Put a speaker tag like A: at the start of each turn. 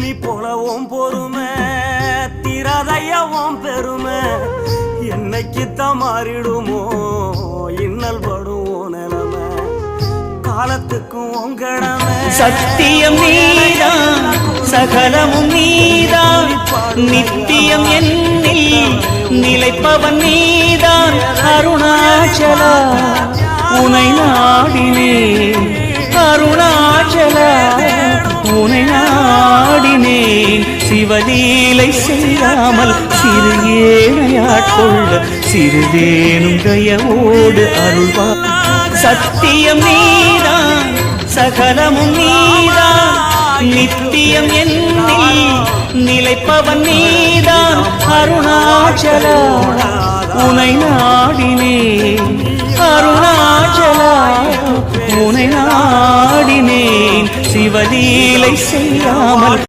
A: பூமி போலவும் பொறுமை திராதையவும் பெருமை என்னைக்குத்தான் மாறிடுமோ இன்னல் படுவோம் நிலைமை காலத்துக்கும் உங்கடமை
B: சத்தியம் நீதான் சகலமும் நீதான் நித்தியம் என்னில் நிலைப்பவன் நீதான் அருணாச்சலா உனை நாடினேன் அருணாச்சலா உனை நாடினேன் சிவலீலை செய்யாமல் சிறு ஏனையாட்கொள்ள சிறுதேனும் தயவோடு அருள்வா சத்தியம் நீதான் சகலமும் நீதான் நித்தியம் என்னில் நிலைப்பவன் நீதான் அருணாச்சலா உனை நாடினேன் அருணாச்சலா உனை நாடினேன் சிவலீலை செய்யாமல்